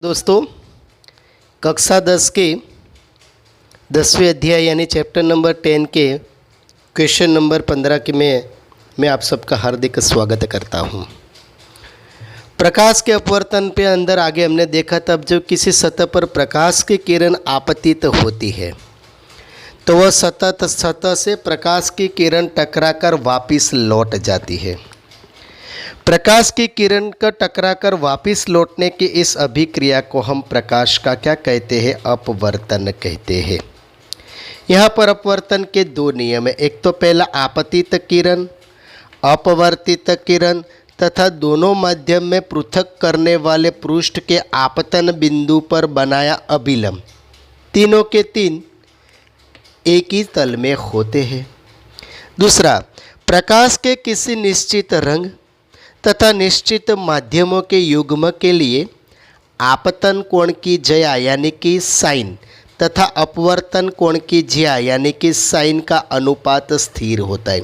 दोस्तों, कक्षा 10 के 10वें अध्याय यानी चैप्टर नंबर 10 के क्वेश्चन नंबर 15 के मैं आप सबका हार्दिक स्वागत करता हूं। प्रकाश के अपवर्तन पे अंदर आगे हमने देखा तब जब किसी सतह पर प्रकाश की किरण आपतित होती है तो वह सतह से प्रकाश की किरण टकराकर वापस लौट जाती है। प्रकाश की किरण का टकराकर वापस लौटने की इस अभिक्रिया को हम प्रकाश का क्या कहते हैं? अपवर्तन कहते हैं। यहाँ पर अपवर्तन के दो नियम हैं। एक तो पहला आपतित किरण, अपवर्तित किरण तथा दोनों माध्यम में पृथक करने वाले पृष्ठ के आपतन बिंदु पर बनाया अभिलंब, तीनों के तीन एक ही तल में होते हैं। दूसरा, प्रकाश के किसी निश्चित रंग तथा निश्चित माध्यमों के युग्म के लिए आपतन कोण की ज्या यानी कि साइन तथा अपवर्तन कोण की ज्या यानी कि साइन का अनुपात स्थिर होता है।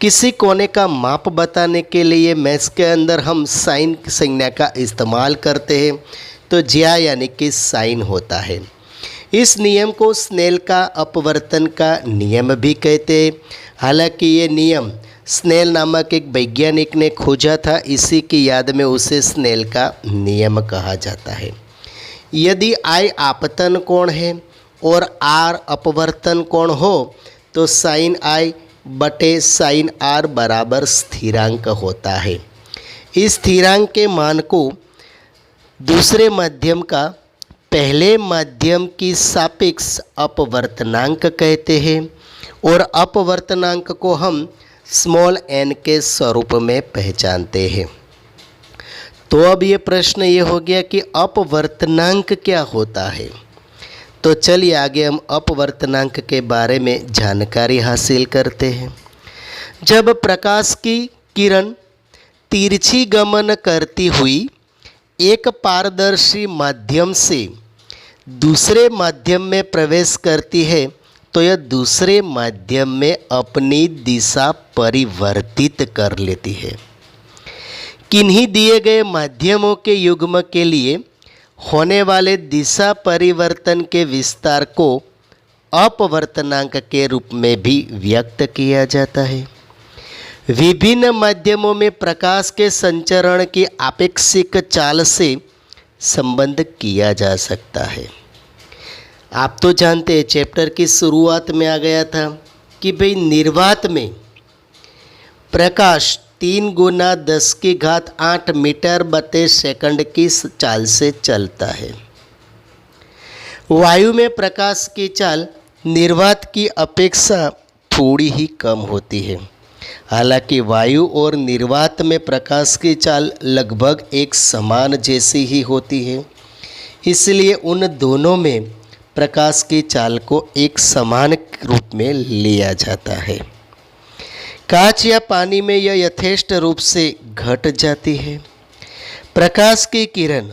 किसी कोने का माप बताने के लिए मैथ्स के अंदर हम साइन संज्ञा का इस्तेमाल करते हैं, तो ज्या यानी कि साइन होता है। इस नियम को स्नेल का अपवर्तन का नियम भी कहते हैं। हालांकि ये नियम स्नेल नामक एक वैज्ञानिक ने खोजा था, इसी की याद में उसे स्नेल का नियम कहा जाता है। यदि I आपतन कोण है और R अपवर्तन कोण हो तो साइन I बटे साइन R बराबर स्थिरांक होता है। इस स्थिरांक के मान को दूसरे माध्यम का पहले माध्यम की सापेक्ष अपवर्तनांक कहते हैं और अपवर्तनांक को हम स्मॉल n के स्वरूप में पहचानते हैं। तो अब ये प्रश्न ये हो गया कि अपवर्तनांक क्या होता है। तो चलिए आगे हम अपवर्तनांक के बारे में जानकारी हासिल करते हैं। जब प्रकाश की किरण तिरछी गमन करती हुई एक पारदर्शी माध्यम से दूसरे माध्यम में प्रवेश करती है तो यह दूसरे माध्यम में अपनी दिशा परिवर्तित कर लेती है। किन्हीं दिए गए माध्यमों के युग्म के लिए होने वाले दिशा परिवर्तन के विस्तार को अपवर्तनांक के रूप में भी व्यक्त किया जाता है। विभिन्न माध्यमों में प्रकाश के संचरण की आपेक्षिक चाल से संबंध किया जा सकता है। आप तो जानते हैं, चैप्टर की शुरुआत में आ गया था कि भाई निर्वात में प्रकाश 3 गुना 10 की घात 8 मीटर बटे सेकंड की चाल से चलता है। वायु में प्रकाश की चाल निर्वात की अपेक्षा थोड़ी ही कम होती है। हालांकि वायु और निर्वात में प्रकाश की चाल लगभग एक समान जैसी ही होती है, इसलिए उन दोनों में प्रकाश की चाल को एक समान रूप में लिया जाता है। कांच या पानी में यह यथेष्ट रूप से घट जाती है। प्रकाश की किरण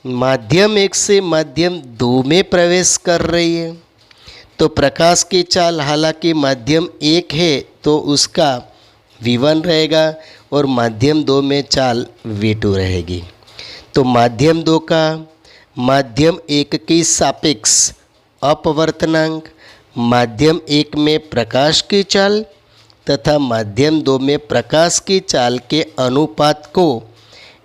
माध्यम 1 से माध्यम 2 में प्रवेश कर रही है तो प्रकाश की चाल हालांकि माध्यम 1 है तो उसका V1 रहेगा और माध्यम 2 में चाल V2 रहेगी। तो माध्यम 2 का माध्यम 1 की सापेक्ष अपवर्तनांक, माध्यम 1 में प्रकाश की चाल तथा माध्यम 2 में प्रकाश की चाल के अनुपात को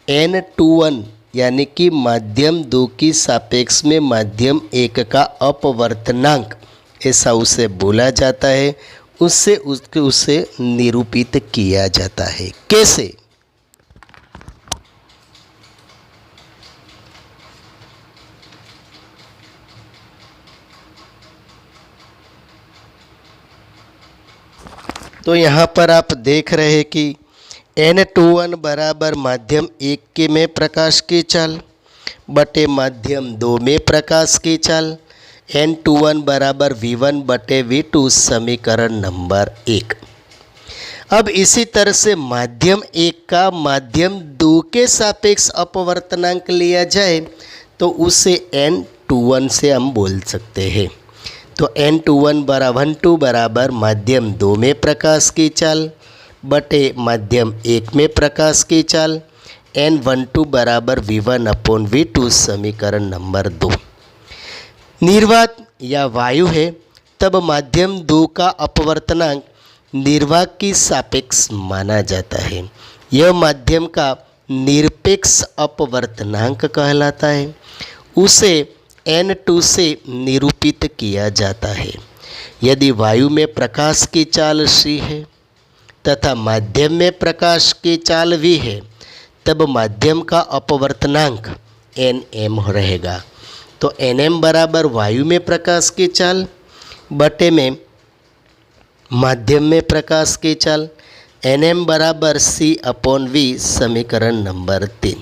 n/1 यानी कि माध्यम 2 की सापेक्ष में माध्यम 1 का अपवर्तनांक ऐसा उसे बोला जाता है। उसे निरूपित किया जाता है। कैसे? तो यहाँ पर आप देख रहे हैं कि n/1 बराबर माध्यम 1 के में प्रकाश की चाल बटे माध्यम 2 में प्रकाश की चाल, n/1 बराबर V1 बटे V2 समीकरण नंबर 1। अब इसी तरह से माध्यम 1 का माध्यम 2 के सापेक्ष अपवर्तनांक लिया जाए तो उसे n/1 से हम बोल सकते हैं। तो n/1 बराबर माध्यम 2 में प्रकाश की चाल बटे माध्यम 1 में प्रकाश की चाल, N12 बराबर V1/V2 समीकरण नंबर 2। निर्वात या वायु है तब माध्यम 2 का अपवर्तनांक निर्वात की सापेक्ष माना जाता है। यह माध्यम का निरपेक्ष अपवर्तनांक कहलाता है। उसे N2 से निरूपित किया जाता है। यदि वायु में प्रकाश की चाल c है तथा माध्यम में प्रकाश की चाल v है तब माध्यम का अपवर्तनांक Nm रहेगा। तो Nm बराबर वायु में प्रकाश की चाल बटे में माध्यम में प्रकाश की चाल, Nm बराबर C/V समीकरण नंबर 3।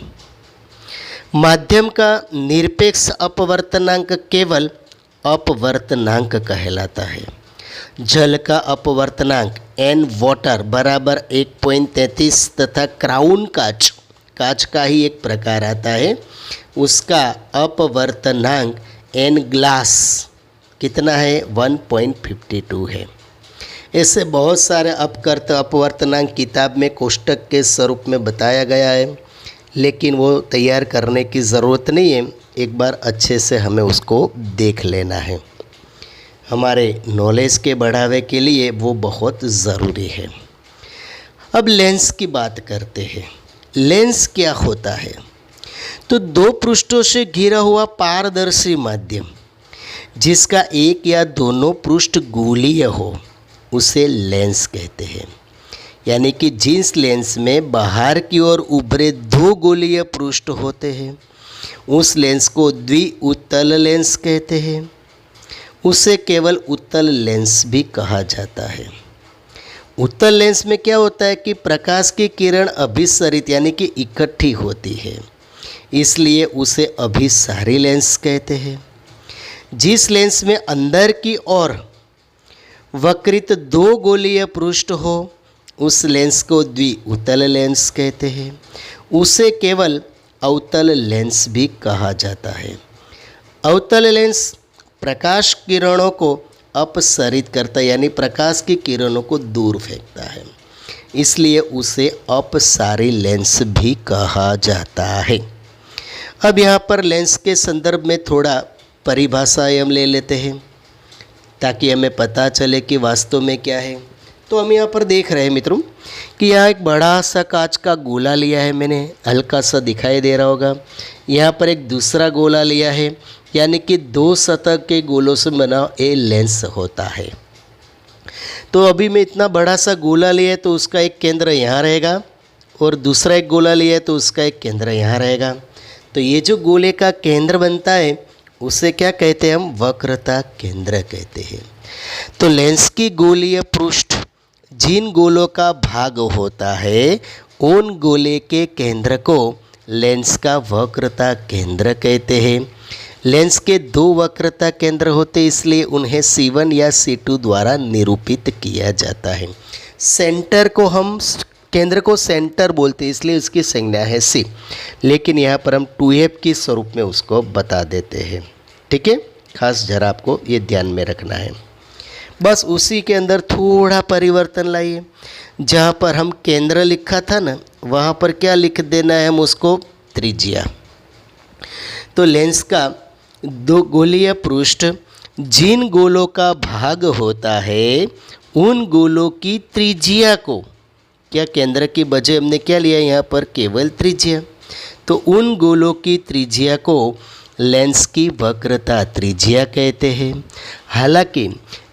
माध्यम का निरपेक्ष अपवर्तनांक केवल अपवर्तनांक कहलाता है। जल का अपवर्तनांक N वाटर बराबर 1.33 तथा क्राउन कांच का ही एक प्रकार आता है, उसका अपवर्तनांक N ग्लास कितना है 1.52 है। ऐसे बहुत सारे अपवर्तनांक किताब में कोष्टक के स्वरूप में बताया गया है, लेकिन वो तैयार करने की ज़रूरत नहीं है। एक बार अच्छे से हमें उसको देख लेना है। हमारे नॉलेज के बढ़ावे के लिए वो बहुत ज़रूरी है। अब लेंस की बात करते हैं। लेंस क्या होता है? तो दो पृष्ठों से घिरा हुआ पारदर्शी माध्यम जिसका एक या दोनों पृष्ठ गोलीय हो उसे लेंस कहते हैं। यानी कि जिस लेंस में बाहर की ओर उभरे दो गोलीय पृष्ठ होते हैं उस लेंस को द्विउत्तल लेंस कहते हैं। उसे केवल उत्तल लेंस भी कहा जाता है। उत्तल लेंस में क्या होता है कि प्रकाश की किरण अभिसरित यानी कि इकट्ठी होती है, इसलिए उसे अभिसारी लेंस कहते हैं। जिस लेंस में अंदर की ओर वक्रित दो गोलीय पृष्ठ हो उस लेंस को द्विउत्तल लेंस कहते हैं। उसे केवल अवतल लेंस भी कहा जाता है। अवतल लेंस प्रकाश किरणों को अपसरित करता है, यानी प्रकाश की किरणों को दूर फेंकता है, इसलिए उसे अपसारी लेंस भी कहा जाता है। अब यहाँ पर लेंस के संदर्भ में थोड़ा परिभाषा हम ले लेते हैं ताकि हमें पता चले कि वास्तव में क्या है। तो हम यहाँ पर देख रहे हैं मित्रों कि यहाँ एक बड़ा सा कांच का गोला लिया है मैंने, हल्का सा दिखाई दे रहा होगा। यहाँ पर एक दूसरा गोला लिया है, यानी कि दो सतह के गोलों से बना ये लेंस होता है। तो अभी मैं इतना बड़ा सा गोला लिया है तो उसका एक केंद्र यहाँ रहेगा और दूसरा एक गोला लिया है तो उसका एक केंद्र यहाँ रहेगा। तो ये जो गोले का केंद्र बनता है उसे क्या कहते हैं? हम वक्रता केंद्र कहते हैं। तो लेंस की गोलीय पृष्ठ जिन गोलों का भाग होता है उन गोले के केंद्र को लेंस का वक्रता केंद्र कहते हैं। लेंस के दो वक्रता केंद्र होते इसलिए उन्हें C1 या C2 द्वारा निरूपित किया जाता है। सेंटर को हम केंद्र को सेंटर बोलते हैं इसलिए उसकी संज्ञा है C, लेकिन यहाँ पर हम 2F के स्वरूप में उसको बता देते हैं। ठीक है, खास जरा आपको ये ध्यान में रखना है। बस उसी के अंदर थोड़ा परिवर्तन लाइए। जहाँ पर हम केंद्र लिखा था ना वहाँ पर क्या लिख देना है? हम उसको त्रिज्या। तो लेंस का दो गोलीय पृष्ठ जिन गोलों का भाग होता है उन गोलों की त्रिज्या को, क्या केंद्र की बजाय हमने क्या लिया यहाँ पर? केवल त्रिज्या। तो उन गोलों की त्रिज्या को लेंस की वक्रता त्रिज्या कहते हैं। हालांकि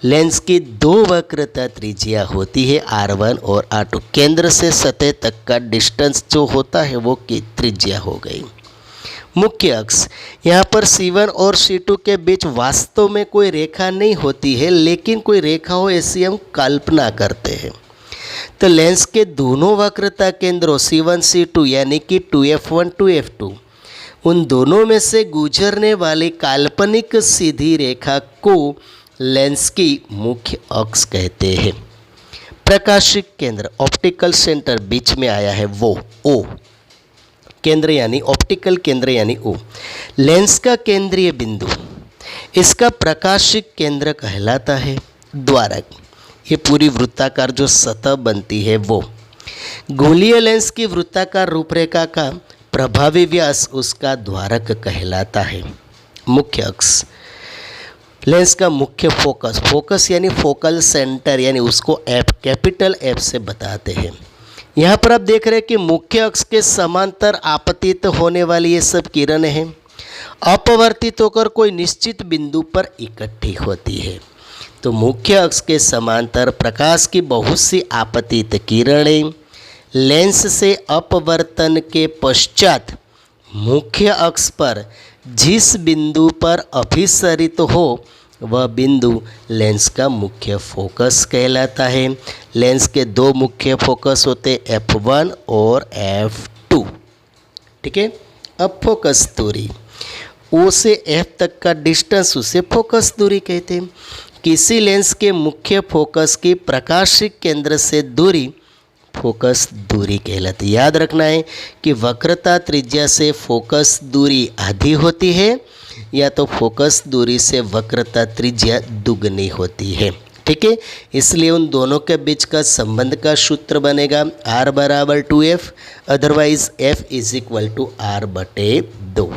लेंस की दो वक्रता त्रिज्या होती है R1 और R2। केंद्र से सतह तक का डिस्टेंस जो होता है वो की त्रिज्या हो गई। मुख्य अक्ष यहाँ पर C1 और C2 के बीच वास्तव में कोई रेखा नहीं होती है, लेकिन कोई रेखा हो ऐसी हम कल्पना करते हैं। तो लेंस के दोनों वक्रता केंद्रों C1 C2 यानी कि 2F1 2F2 उन दोनों में से गुजरने वाली काल्पनिक सीधी रेखा को लेंस की मुख्य अक्ष कहते हैं। प्रकाशिक केंद्र ऑप्टिकल सेंटर बीच में आया है वो O केंद्र यानी ऑप्टिकल केंद्र यानी O। लेंस का केंद्रीय बिंदु इसका प्रकाशिक केंद्र कहलाता है। द्वारक ये पूरी वृत्ताकार जो सतह बनती है वो। गोलीय लेंस की वृत्ताकार रूपरेखा का प्रभावी व्यास उसका द्वारक कहलाता है। मुख्य अक्ष लेंस का मुख्य फोकस यानी फोकल सेंटर, यानी उसको एफ, कैपिटल एफ से बताते हैं। यहाँ पर आप देख रहे हैं कि मुख्य अक्ष के समांतर आपतित होने वाली ये सब किरण हैं, अपवर्तित होकर कोई निश्चित बिंदु पर इकट्ठी होती है। तो मुख्य अक्ष के समांतर प्रकाश की बहुत सी आपतित किरणें लेंस से अपवर्तन के पश्चात मुख्य अक्ष पर जिस बिंदु पर अभिसरित हो वह बिंदु लेंस का मुख्य फोकस कहलाता है। लेंस के दो मुख्य फोकस होते हैं, F1 और F2। ठीक है। अब फोकस दूरी, O से F तक का डिस्टेंस उसे फोकस दूरी कहते हैं। किसी लेंस के मुख्य फोकस की प्रकाशिक केंद्र से दूरी फोकस दूरी कहलाती है। याद रखना है कि वक्रता त्रिज्या से फोकस दूरी आधी होती है या तो फोकस दूरी से वक्रता त्रिज्या दुगनी होती है। ठीक है। इसलिए उन दोनों के बीच का संबंध का सूत्र बनेगा R = 2F, otherwise F = R/2।